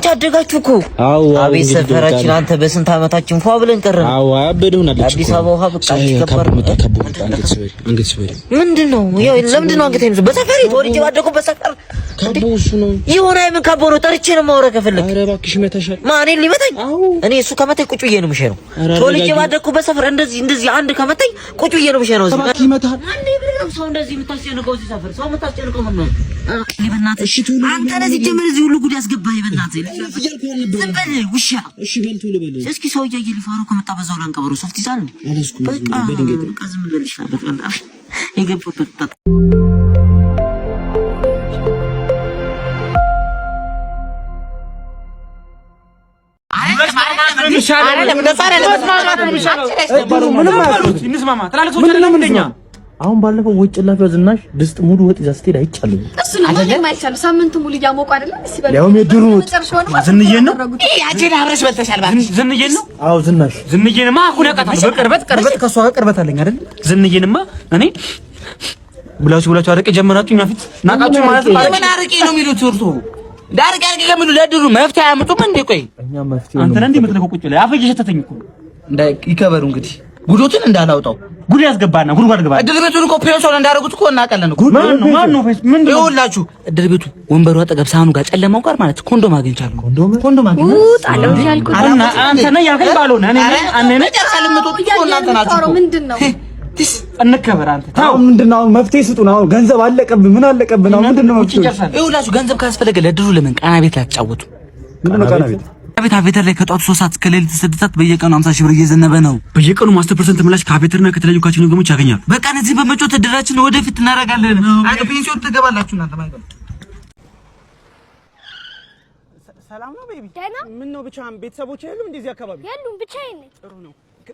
እናንተ አደጋችሁ እኮ አቤት ሰፈራችን አንተ በስንት አመታችን ፏ ብለን ቀረን አዎ አበደውናለች አዲስ አበባ ውሃ በቃ ይከበር አንገት ስበሪ ምንድነው ያው ለምንድነው አንገት አይነሱ በሰፈር ተወልጄ ባደኩ በሰፈር ካቦሱ ነው ይሆነ አይምን ካቦ ነው ጠርቼ ነው ማውራ ከፈለክ ኧረ እባክሽ መተሻል ማን ሊመታኝ እኔ እሱ ከመታኝ ቁጭ ብዬ ነው የምሸነው ተወልጄ ባደኩ በሰፈር እንደዚህ አንድ ከመታኝ ቁጭ ብዬ ነው የምሸነው እባክህ ይመታል አንዴ ብለም ሰው እንደዚህ የምታስጨንቀው እዚህ ሰፈር ሰው የምታስጨንቀው ምን ነው ለበናትህ አንተ ለዚህ ጀመረ እዚህ ሁሉ ጉድ ያስገባህ በእናትህ ዝም በል ውሻ እሺ በል ቶሎ በል እስኪ ሰው እያየ ሊፋሩ ከመጣ በዛው ላንቀበሩ ሶፍት ይዛል በቃ በድንገት ዝም ብለሽ በቃ የገባበት አሁን ባለፈው ወጭ ላፈው ዝናሽ ድስት ሙሉ ወጥ ይዛ ስትሄድ አይቻልም። እሱ ነው የማይቻለው። ሳምንቱ ሙሉ ያሞቁ አይደለም ሲበል ያው የድሩ ዝንዬ ነው ያቺን አብረሽ በልተሻል ማለት ዝንዬ ነው። አዎ ዝናሽ ዝንዬንማ አሁን አውቃታለሁ። በቅርበት ከሷ ጋር ቅርበት አለኝ አይደል? ዝንዬንማ እኔ ብላችሁ አረቄ ጀመራችሁ ፊት ናቃችሁ ማለት ነው። ምን አረቄ ነው የሚሉት እርሶ? ዳርቅ ያርቅ ከሚሉ ለድሩ መፍትሄ አያመጡም እንዴ? ቆይ እኛ መፍትሄ አንተ ነህ እንዴ የምትለከው? ቁጭ ላይ አፈጅ ሸተተኝ እኮ ይከበሩ እንግዲህ ጉዶትን እንዳላውጣው ጉድ ያስገባና ጉድጓድ ገባ። እድር ቤቱን እኮ ፔንሶን እንዳደረጉት እኮ እናውቃለን እኮ። ማን ነው ፌስ ምን ይኸውላችሁ እድር ቤቱ ወንበሩ አጠገብ ሳህኑ ጋር ጨለማው ጋር ማለት ኮንዶም አግኝቻለሁ። ኮንዶም ጣለው ያልኩት አንተ ነህ ያልከኝ ባልሆነ እኔ ነኝ ጨርሳለሁ። እናንተ ናችሁ ምንድነው? እንከበር አንተ ታው ምንድነው? መፍትሄ ስጡን። አሁን ገንዘብ አለቀብን። ምን አለቀብን? አሁን ምንድነው መፍትሄ? ይኸውላችሁ ገንዘብ ካስፈለገ ለድሩ ለምን ቃና ቤት ላትጫወቱ? ምንድነው ቃና ቤት? አቤተር ላይ ከጧቱ 3 ሰዓት እስከ ሌሊት 6 ሰዓት በየቀኑ 50 ሺህ ብር እየዘነበ ነው። በየቀኑ 10% ምላሽ ከአቤተርና ከተለያዩ ካሲኖ ገሞች ያገኛሉ። በቃ እዚህ በመጮት እድራችን ወደፊት እናደርጋለን። አይ ፔንሲዮን ትገባላችሁ እናንተ ማለት ነው። ሰላም ነው ቤቢ? ምን ነው ብቻህን? ቤተሰቦች የሉም እንደዚህ አካባቢ? የሉም ብቻዬን ነኝ። ጥሩ ነው።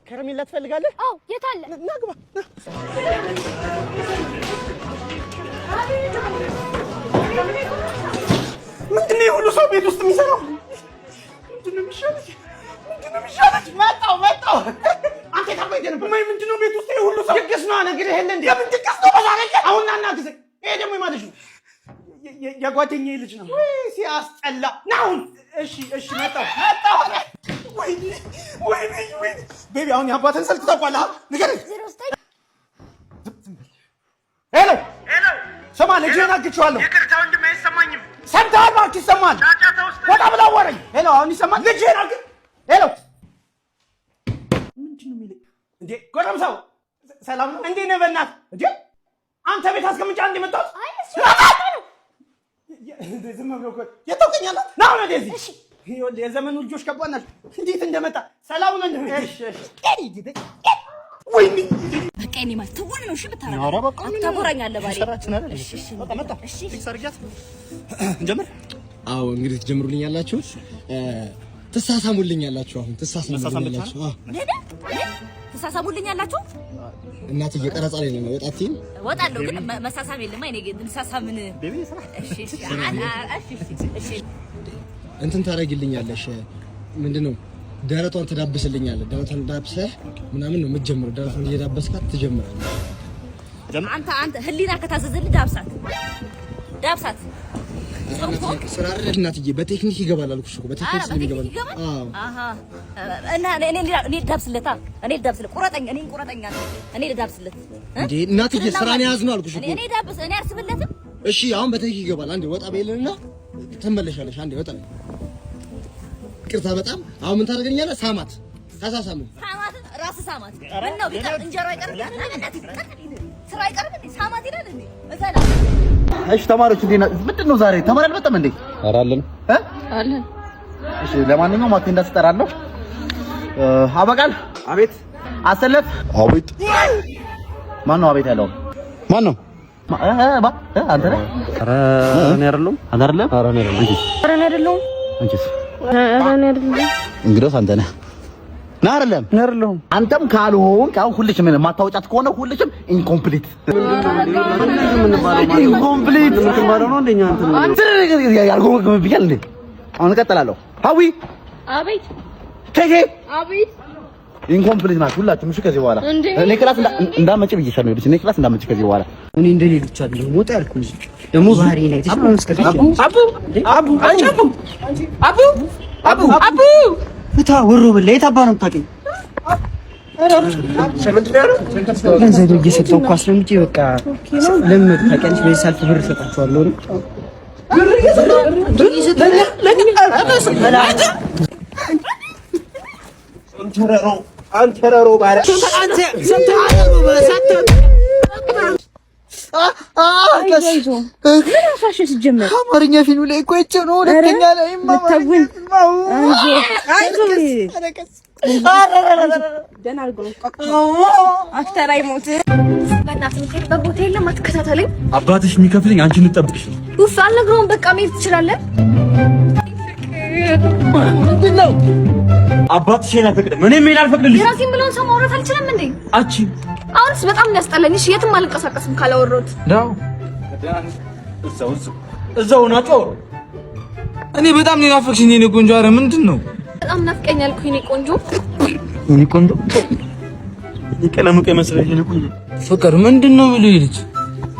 ከረሜላ ትፈልጋለህ? አዎ የት አለ? ና ግባ። ምንድነው የሁሉ ሰው ቤት ውስጥ የሚሰራው? ምንድነው የሚሻለች? መጣሁ አንተ ታቆይ ነበር። ምንድነው ቤት ውስጥ የሁሉ ሰው ድግስ ነው ነግሬህ የለ እንዴ? ለምን ድግስ ነው በዛሬ? አሁን ና ጊዜ ይሄ ደግሞ የማለሽ ነው የጓደኛዬ ልጅ ነው። ወይ ሲያስጠላ ና አሁን። እሺ መጣሁ። ወይ ቤቢ አሁን የአባተን ስልክ ታውቃለህ? ንገረኝ። ሄሎ ስማ፣ ልጅህን አግቼዋለሁ። ይቅርታ ወንድሜ አይሰማኝም። ሰምተሃል? እባክህ ይሰማል። ወጣ ብላ አወራኝ። ሄሎ አሁን ይሰማል? ልጅህን ሄሎ ምንድን ነው የሚለኝ እንዴ? ጎረምሳው ሰላም ነው? እንዴት ነህ? በእናትህ እንዴ አንተ ቤት አስቀምጫ እንደ መጣሁ ዝም ብሎ እኮ የተውከኛለህ። ና አሁን ወደዚህ። እሺ ይኸውልህ የዘመኑ ልጆች ከባድ ናቸው። እንዴት እንደመጣ ሰላም ነው? እሺ ወይኔ በቃ እኔ ማለት ትውን ነው። እሺ ብታረጋ ታጎራኛለህ ባሪ። እሺ መጣ ፊክስ አድርጊያት እንጀምር። አዎ እንግዲህ ትጀምሩልኛላችሁ፣ ትሳሳሙልኛላችሁ። አሁን ትሳሳሙልኛላችሁ። ትሳሳሙልኛላችሁ። እናትዬ ቀረጻ ላይ ነው። ወጣትኝ ወጣለሁ ግን መሳሳም የለም። አይኔ ግን ትሳሳምን። እሺ እንትን ታደርጊልኛለሽ። ምንድነው ደረቷን ትዳብስልኛለህ። ደረቷን ዳብሰህ ምናምን ነው የምትጀምረው። ደረቷን እየዳበስካት ትጀምራለህ። አንተ ህሊና ከታዘዘልህ ዳብሳት ስራ አይደል እናትዬ? በቴክኒክ ይገባል አልኩሽ እኮ በቴክኒክ ይገባል። አዎ እና እኔ ልዳብስለት ቁረጠኝ። እኔ ልዳብስለት እንዴ እናትዬ ስራን ያዝ ነው አልኩሽ እኮ። እኔ አርስብለትም። እሺ አሁን በቴክኒክ ይገባል። አንዴ ወጣ በይልና ትመለሻለሽ። አንዴ ወጣ በይ። ቅርታ በጣም አሁን ምን ታደርገኛለህ? ሳማት ራስ ሳማት። ምን ነው ቢቀር እንጀራ አይቀርም? ስራ አይቀርም እንዴ? ሳማት ይላል እንዴ? እሺ ተማሪዎች እንዴ ምንድን ነው ዛሬ ተማሪ አልመጣም እንዴ? ኧረ አለን አለን። እሺ ለማንኛውም አቴንዳንስ እጠራለሁ። አበቃል። አቤት። አሰለፍ። አቤት። ማን ነው አቤት ያለው? ማን ነው? አንተ ነህ? ኧረ እኔ አይደለሁም። አንተ አይደለም? ኧረ እኔ አይደለሁም። አንቺስ? እንግዲህ አንተ ነህ። ና አይደለም አንተም ካልሆንክ አሁን ሁልሽም ምን ማታወጫት ከሆነ ሁልሽም ኢንኮምፕሊት ምን ማለት ነው? እንደኛ አንተ ያልጎግም ቢያል እንዴ? አሁን እቀጥላለሁ። ሀዊ አቤት። ኬኬ አቤት። ኢንኮምፕሊት ናት ሁላችሁም። እሺ ከዚህ በኋላ እኔ ክላስ እንዳመጭ ብዬሻለሁ። እኔ ክላስ እንዳመጭ ከዚህ በኋላ እኔ እንደኔ ብቻ አይደለም ወጣ ያልኩኝ ደግሞ ባህሪ ላይ አቡ ፍታ ወሮ በላ የታባ ነው የምታውቀኝ? ገንዘብ እየሰጠሁ እኮ አስለምጬ በቃ ለምን ታውቂያለሽ? በዚህ ሰልፍ ብር እሰጣቸዋለሁ ነው አንተረሮ ባሪያ አማርኛ ፊልም ላይ እኮ አይቼው ነው። ሁለተኛ ላይ አባትሽ የሚከፍለኝ አንቺን ልጠብቅሽ ነው። ውፍ አልነግረውም። በቃ መሄድ ትችላለህ። ምንድን ነው አባትሽ አይፈቅድም። እኔም መሄድ አልፈቅድልሽም። የራሴን ብለውን ሰው ማውራት አልችልም እንዴ? አቺ አሁንስ በጣም ያስጠላኝ። እሺ የትም አልንቀሳቀስም ካላወራሁት። ዳው እዛው ናጮ እኔ በጣም ነው ናፈቅሽኝ የኔ ቆንጆ። ኧረ ምንድን ነው በጣም ናፍቀኛል እኮ የኔ ቆንጆ። የኔ ቆንጆ የቀለሙ ቀይ መስለሽ የኔ ቆንጆ ፍቅር ምንድን ነው ብሎ ይልች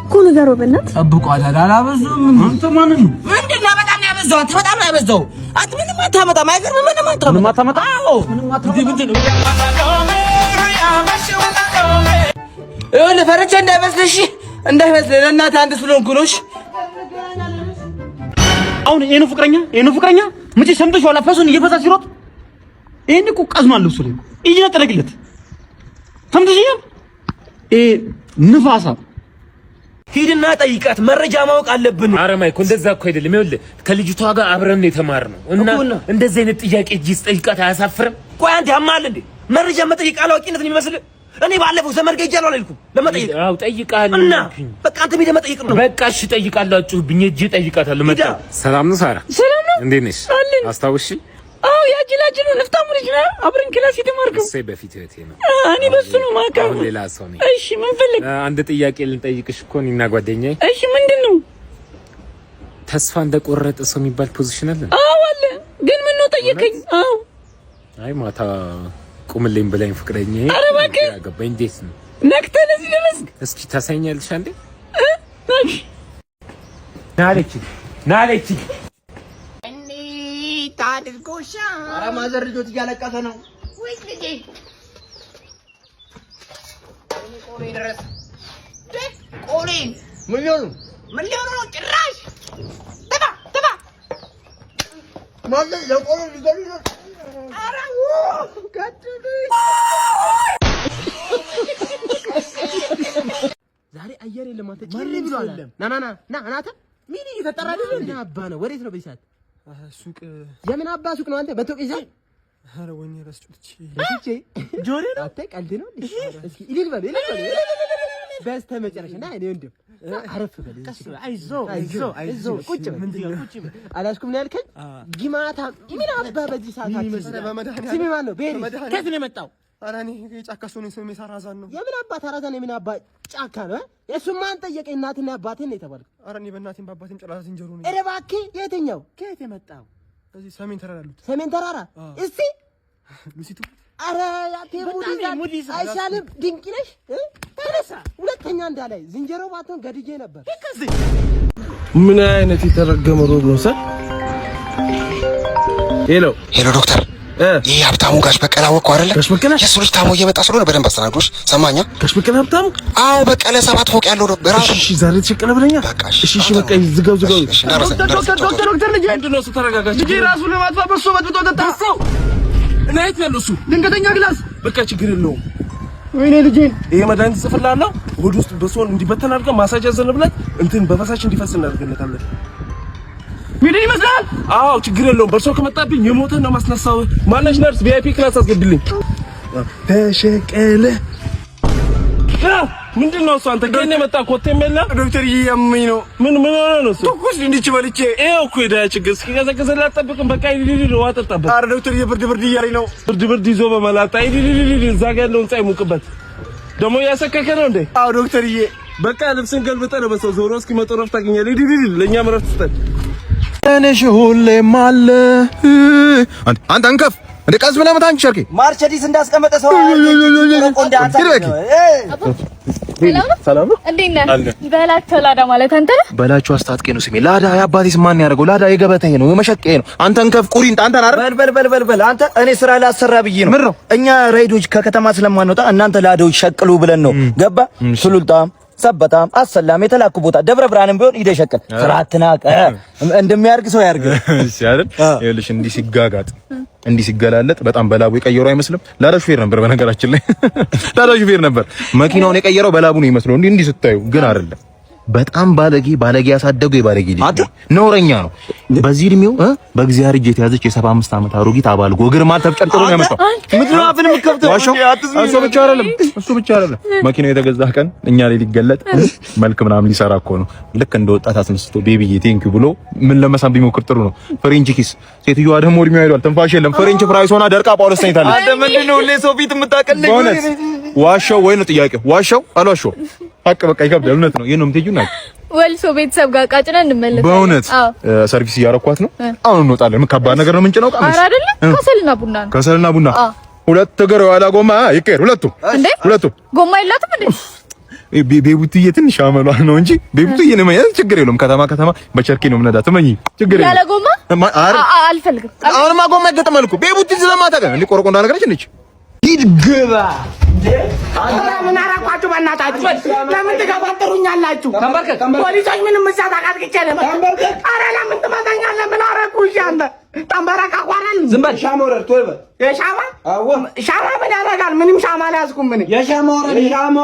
እኮ ነገር ወበናት ጠብቆ አላበዛም። አንተ ማንን ነው? ምንድን ነው በጣም ያበዛው? አንተ በጣም ነው ያበዛው። አንተ ምንም አታመጣም። አይገርምም? ምንም አታመጣም። አዎ ምንም አታመጣም። ምንድን ነው ፈረቻ እንዳይመስልሽ እንዳይመስልህ ለእናትህ አንድ ስለሆንኩ ነው። እሺ አሁን ይሄን ፍቅረኛ መቼ ሰምተሽዋል? ፈሱን እየፈሳ ሲሮጥ ይሄን እኮ ቀዝማለሁ እሱ ላይ እየነጠለቅለት ሰምተሽኛል? ንፋሳ ሂድና ጠይቃት። መረጃ ማወቅ አለብን። ኧረ ማይኮ እንደዛ እኮ አይደለም። ይኸውልህ ከልጅቷ ጋር አብረን ነው የተማርነው እና እንደዚህ አይነት ጥያቄ እጅስ ጠይቃት አያሳፍርም? ቆይ አንተ ያማል እንዴ? መረጃ መጠየቅ አላዋቂነት ነው የሚመስል? እኔ ባለፈው ዘመድ ጋር ይጃለው አላልኩም ለመጠየቅ? አው ጠይቃለሁ እና በቃ አንተ ሄደህ መጠየቅ ነው። በቃ እሺ ጠይቃለሁ። አጭሁብኝ እጄ ጠይቃታለሁ። መጣ። ሰላም ነው ሳራ? ሰላም ነው። እንዴት ነሽ? አስታውሽ? አዎ ያጅላጅሉ ንፍታሙ ልጅ ነው። አብረን ክላስ የተማርከው? እሰይ በፊት እህቴ ነው። እኔ በሱ ነው ማውቀው። አሁን ሌላ ሰው ነኝ። እሺ ምን ፈልግ? አንድ ጥያቄ ልንጠይቅሽ እኮ እኔና ጓደኛዬ። እሺ ምንድን ነው? ተስፋ እንደቆረጠ ሰው የሚባል ፖዚሽን አለ? አዎ አለ። ግን ምን ነው ጠየቀኝ? አዎ አይ ማታ ቁምልኝ ብላኝ ፍቅረኛዬ ያገባኝ። እንዴት ነው ነክተህ ለዚህ ድረስ? እስኪ ታሳይኛለሽ አንዴ? እሺ ናለች ታድርጎሻ። ኧረ ማዘር ልጆት እያለቀሰ ነው። ወይ ልጄ ቆሌ ድረስ ቆሌ ምን ሊሆኑ ነው? ጭራሽ ተባ ማዘር ለቆሎ ሊገሉ ነው። ኧረ ገድሉኝ። ዛሬ አየር የለም። አንተ ጭሪ ብሏል። ና እናተ ምን እየተጠራ አይደል? እና አባ ነው። ወዴት ነው በዚህ ሰዓት? ሱቅ። የምን አባ ሱቅ ነው አንተ? በቶቅ ይዘህ? ኧረ ወይኔ ረስቼ ጆሮ ነው። አንተ ቀልድ ነው። እስኪ እልል በል በስተመጨረሻ ና እኔ ወንድም አረፍ በል። አይዞህ ቁጭ በል። አላስኩም ነው ያልከኝ? ጊማታ ምን አባ በዚህ ሰዓት ስሚ ማን ነው? ቤሪ ከየት ነው የመጣው? ኧረ እኔ ጫካ ሰው ነኝ። ስሜ ታራዛን ነው። የምን አባ ታራዛን? የምን አባ ጫካ ነው? እሱማ ማን ጠየቀኝ? እናትና አባቴን ነው የተባልኩት። ኧረ እኔ በእናቴም በአባቴም ጭራሽ ዝንጀሮ ነኝ። ኧረ እባክህ የትኛው? ከየት የመጣው? እዚህ ሰሜን ተራራ ያሉት። ሰሜን ተራራ? እስቲ ሉሲቱ። ኧረ ያቴ ሙዲዛ አይሻልም? ድንቂ ነሽ። ተነሳ። ሁለተኛ እንዳላይ ዝንጀሮ ባትሆን ገድጄ ነበር። ምን አይነት የተረገመ ሮግ ነው ሰ ሄሎ ዶክተር ይሄ ሀብታሙ ጋሽ በቀለ አወቀው አይደለ? ጋሽ በቀለ የሱ ልጅ ታሞ እየመጣ ስለሆነ በደንብ አስተናግዶሽ። ሰማኛ? ጋሽ በቀለ ሀብታሙ? አዎ በቀለ 7 ፎቅ ያለው ነው በራሱ። እሺ ዛሬ ተሸቀለ ብለኛ። በቃ እሺ በቃ ዝጋው። ዶክተር ልጅ ምንድን ነው እሱ? ተረጋጋች። ልጅ ራሱ ለማጥፋት በሶ በጥጦ ጠጣ። እና የት ያለው እሱ? ድንገተኛ ግላስ። በቃ ችግር የለውም። ወይኔ ልጄን ይሄ መድኃኒት ጽፍልሃለሁ። ሆድ ውስጥ በሶን እንዲበተን አድርገን ማሳጅ ያዘንብለት እንትን በፈሳሽ እንዲፈስ እናደርግለታለን። ምን ይመስላል? አዎ ችግር የለውም። በርሶ ከመጣብኝ የሞተ ነው ማስነሳው። ማነሽ ነርስ? ቪአይፒ ክላስ አስገብልኝ። ተሸቀለ ምንድን ነው እሱ? አንተ ገና የመጣ ኮቴም የለም። ዶክተር እያመኝ ነው። ምን ሆነ ነው እሱ? ትኩስ እንዲች በልቼ ይኸው እኮ ሄዳ ችግር እስኪቀዘቅዝልህ አትጠብቅም። በቃ ይዲዲ ውሃ ጠጣበት። ኧረ ዶክተር ብርድ እያለኝ ነው። ብርድ ይዞ በመላጣ ይዲዲ እዛ ጋር ያለውን ፀሐይ ሙቅበት። ደግሞ እያሰከከ ነው እንዴ? አዎ ዶክተርዬ። በቃ ልብስን ገልብጠህ ነው በሰው ዞሮ እስኪመጡ ረፍት ታገኛለህ። ይዲዲ ለእኛም ረፍት ስጠን። እኔሽ ሁሌም አለ አንተ አንከፍ እንደ ቀስ ብለህ መታን ሸርኬ ማርቸዲስ እንዳስቀመጠ ሰው ሰላም ነው እንዴት ነህ? በላቸው ላዳ ማለት አንተ ነህ? በላቸው አስታጥቄ ነው ስሜ። ላዳ የአባቴስ ማን ያደርገው? ላዳ የገበታዬ ነው የመሸቀዬ ነው። አንተን ከፍ ቁሪንት አንተን አረ በል አንተ እኔ ስራ ላሰራ ብዬ ነው። እኛ ራይዶች ከከተማ ስለማንወጣ እናንተ ላዳዎች ሸቅሉ ብለን ነው። ገባ ሱሉልታም ሰበታም አሰላም የተላኩ ቦታ ደብረ ብርሃንም ቢሆን ይደሸቀል ስራትናቀ እንደሚያርግ ሰው ያርግ። እሺ አይደል? ይኸውልሽ እንዲህ ሲጋጋጥ እንዲህ ሲገላለጥ በጣም በላቡ የቀየረው አይመስልም? ላዳ ሹፌር ነበር በነገራችን ላይ ላዳ ሹፌር ነበር። መኪናውን የቀየረው በላቡ ነው ይመስለው እንዲህ ስታዩ ግን አይደለም። በጣም ባለጌ ያሳደገው የባለጌ ልጅ ነውረኛ ነው። በዚህ እድሜው በእግዚአብሔር እጅ የተያዘች የ75 ዓመት አሮጊት አባል ጎግር ማል ተጨርጥሮ ነው ያመጣው። ምንድነው አፍን የምትከፍተው? እሱ ብቻ አይደለም መኪናው የተገዛ ቀን እኛ ላይ ሊገለጥ መልክ ምናምን ሊሰራ እኮ ነው። ልክ እንደ ወጣት አስነስቶ ቤቢዬ ቴንኪው ብሎ ምን ለመሳም ቢሞክር ጥሩ ነው። ፍሬንች ኪስ ሴትዮዋ ደግሞ እድሜዋ ሄዷል፣ ትንፋሽ የለም። ፍሬንች ፍራይስ ሆና ደርቃ ጳውሎስ ተኝታለች። አንተ ምንድነው ለሰው ፊት የምታቀልኝ? ዋሻው ወይ ነው ጥያቄው? ዋሻው አልዋሻው ሀቅ በቃ ይከብዳል። እውነት ነው። ይሄን ነው የምትሄጂው? ናት ወልሶ ቤተሰብ ጋር ቃጭና እንመለስ። በእውነት ሰርቪስ እያረኳት ነው። አሁን እንወጣለን። ምን ከባድ ነገር ነው የምንጭነው? ቃምስ አይደለ? ከሰልና ቡና ሁለት እግር የኋላ ጎማ ይቀር። ሁለቱ ጎማ የላትም እንዴ? ቤቡትዬ ትንሽ አመሏ ነው እንጂ ቤቡትዬ ነው ማለት ችግር የለውም። ከተማ በቸርኬ ነው የምነዳት። እመኚ ችግር የለውም። ያለ ጎማ አልፈልግም። አሁንማ ጎማ ይገጠማል እኮ ቤቡትዬ ስለማታውቅ እንዴ ቆርቆንዳ ነገረች እንዴ? ሂድ ግባ እንዴ! ምን አራቋችሁ? በእናታችሁ ለምን ትገባጥሩኛላችሁ? ፖሊሶች ምንም መሳታቃት ይቻላል። አረ ለምን ትመታኛለህ? ምን አረኩ? እሺ አንተ ተንበረካ ቋራን ዝም በል። ሻማ ወረድ ቶሎ በል። የሻማ ሻማ ምን ያደርጋል? ምንም ሻማ አልያዝኩም። ምን የሻማ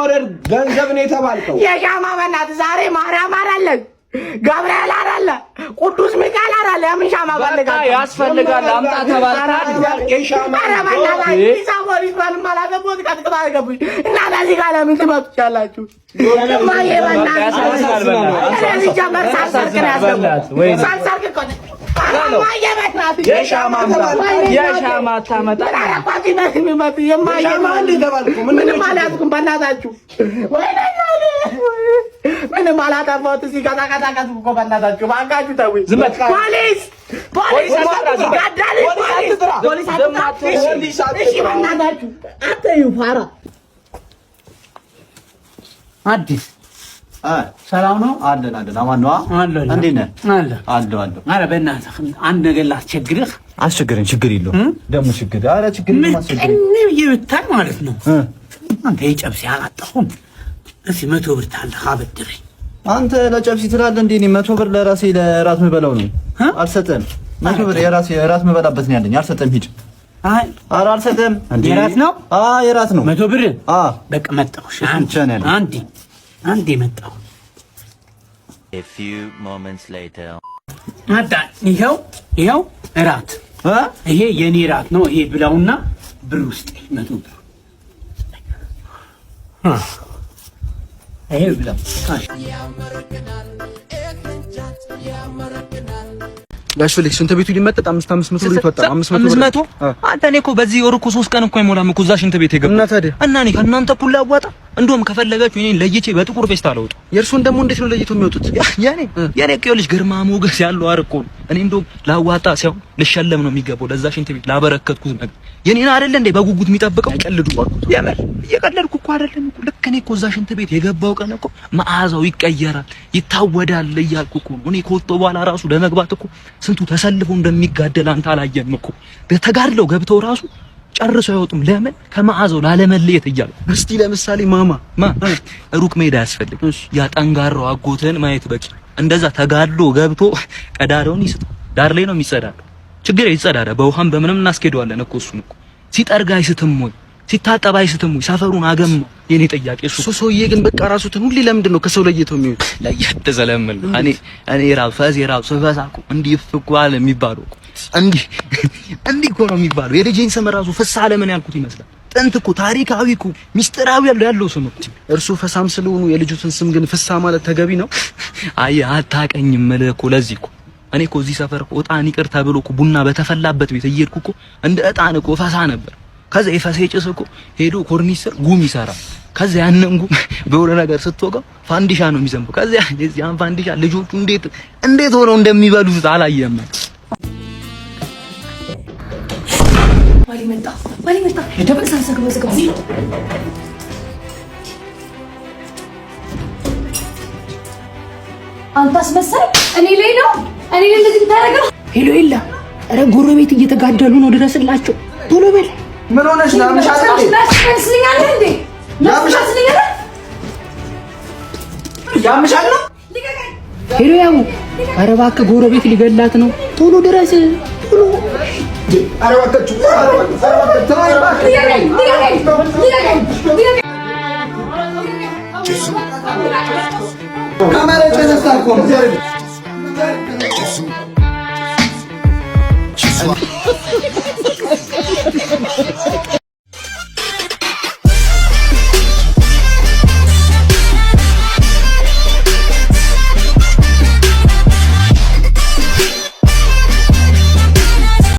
ወረድ ገንዘብ ነው የተባልከው? የሻማ በእናትህ ዛሬ ማርያም አላለች፣ ገብርኤል አላለ፣ ቅዱስ ሚካኤል አላለ። የምን ሻማ ፈልጋለህ? ያስፈልጋል አምጣ ተባልካ የሻማ ፖሊስ ባልም አላገቦት ቀጥቅጣ አገቡኝ እና ለዚህ ጋር ለምን ትመጡቻላችሁ? ማየ በእናትህ ስለዚህ ጀመር ሳልሰርቅ ነው ያስገቡት። ሳልሰርቅ እኮ ማየ በእናትህ የሻማ ታመጣ አራቋት ይመስል የሚመጡ የማየማ እንደተባልኩ ምንም አልያዝኩም። በእናታችሁ ምንም አላጠፋሁት። እዚህ ጋጣቃጣቃት እኮ በእናታችሁ ባንካችሁ ተውኝ። ፖሊስ አዲስ ሰላም ነው? አለን አማን ነው። እንዴት ነህ? አለሁ። ኧረ በእናትህ አንድ ነገር ላስቸግርህ። አስቸግረኝ። ችግር የለውም ደግሞ ችግር ብታይ ማለት ነው። አንተ የጨብሴ አላጣሁም። እስኪ 100 ብር ታለህ አበድረኝ። አንተ ለጨብሲ ትላለህ እንዴ? እኔ 100 ብር ለራሴ ለራት የምበላው ነው። አልሰጠህም። 100 ብር የራሴ የራት የምበላበት ነው ያለኝ። አልሰጠህም። ሂድ። ኧረ አልሰጠህም። የራት ነው? የራት ነው። 100 ብር በቃ መጣሁ። አንዴ መጣሁ። A few moments later አዳ ይኸው እራት ይሄ የኔ ራት ነው። ይሄ ብላውና ብር ውስጥ 100 ብር ይሄ ብላው ላሽልክ ሽንት ቤቱ ሊመጣ 500 ብር ይወጣ 500 አንተ እኔ እኮ በዚህ ወር እኮ 3 ቀን እኮ አይሞላም እኮ እዛ ሽንት ቤት የገባው እና እኔ ከእናንተ ፑል አዋጣ እንደውም ከፈለጋችሁ እኔን ለይቼ በጥቁር ፌስታል አውጡ። የእርሱን ደግሞ እንዴት ነው ለይቶ የሚወጡት? ያኔ እኮ ልጅ ግርማ ሞገስ ያለው አርቆ እኔ እንደውም ላዋጣ ሲያው ልሸለም ነው የሚገባው ለዛ ሽንት ቤት ላበረከትኩት ነገር የኔን አይደለ እንዴ በጉጉት የሚጠብቀው አይቀልዱ ባልኩት ያመር እየቀለድኩ እኮ አይደለም እኮ ልክ እኔ እኮ እዛ ሽንት ቤት የገባው ቀን እኮ መዓዛው ይቀየራል ይታወዳል እያልኩ እኮ እኔ ከወጣሁ በኋላ ራሱ ለመግባት እኮ ስንቱ ተሰልፎ እንደሚጋደል አንተ አላየህም እኮ ተጋድለው ገብተው ራሱ ጨርሰው አይወጡም። ለምን ከመዓዛው ላለመለየት እያልኩ። እስቲ ለምሳሌ ማማ ሩቅ ሜዳ ያስፈልግ ያ ጠንጋራው አጎተን ማየት በቂ እንደዛ ተጋድሎ ገብቶ ቀዳዳውን ይስጥ ዳር ላይ ነው የሚጸዳደው። ችግር ይጸዳዳ በውሃም በምንም እናስኬደዋለን እኮ እሱን እኮ ሲጠርጋ አይስትም ወይ ሲታጠባ አይስትም ወይ ሰፈሩን አገም የኔ ጥያቄ እሱ ሰውዬ ግን በቃ ራሱትን ሁሌ ለምንድን ነው ከሰው ለየተው የሚወጣ ለየት ዘለምል እኔ ራሱ ፈዛኩ እንዲህ ፍቋል የሚባለው እንዲህ እኮ ነው የሚባለው። የልጄን ስም ራሱ ፍሳ ለምን ያልኩት ይመስላል። ጥንት እኮ ታሪካዊ እኮ ሚስጥራዊ ያለው ስም ነው። እርሱ ፈሳም ስለሆኑ የልጁትን ስም ግን ፍሳ ማለት ተገቢ ነው። አይ አታቀኝም ማለት እኮ ለዚህ እኮ እኔ እኮ እዚህ ሰፈር እጣን ይቅር ተብሎ እኮ ቡና በተፈላበት ቤት እየሄድኩ እኮ እንደ እጣን እኮ ፈሳ ነበር። ከዛ የፈሰ ጭስ እኮ ሄዶ ኮርኒስ ስር ጉም ይሰራል። ከዛ ያንን ጉም በሆነ ነገር ስትወጋው ፋንዲሻ ነው የሚዘንበው። ከዛ ያን ፋንዲሻ ልጆቹ እንዴት ሆነው እንደሚበሉት አላየም። ማሊ መጣ ደበሳሰ ገበዘገበ አንተ አስመሳይ እኔ ላይ ነው እንደዚህ ታረጋው። ሄሎ የለ ኧረ ጎረቤት እየተጋደሉ ነው፣ ድረስላቸው ቶሎ በል። ምን ሆነሽ ነው? ያምሻል ነው? ሄሎ ያው ኧረ እባክህ ጎረቤት ሊገላት ነው፣ ቶሎ ድረስ ቶሎ። ኧረ እባክህ ካሜራ ተነሳ እኮ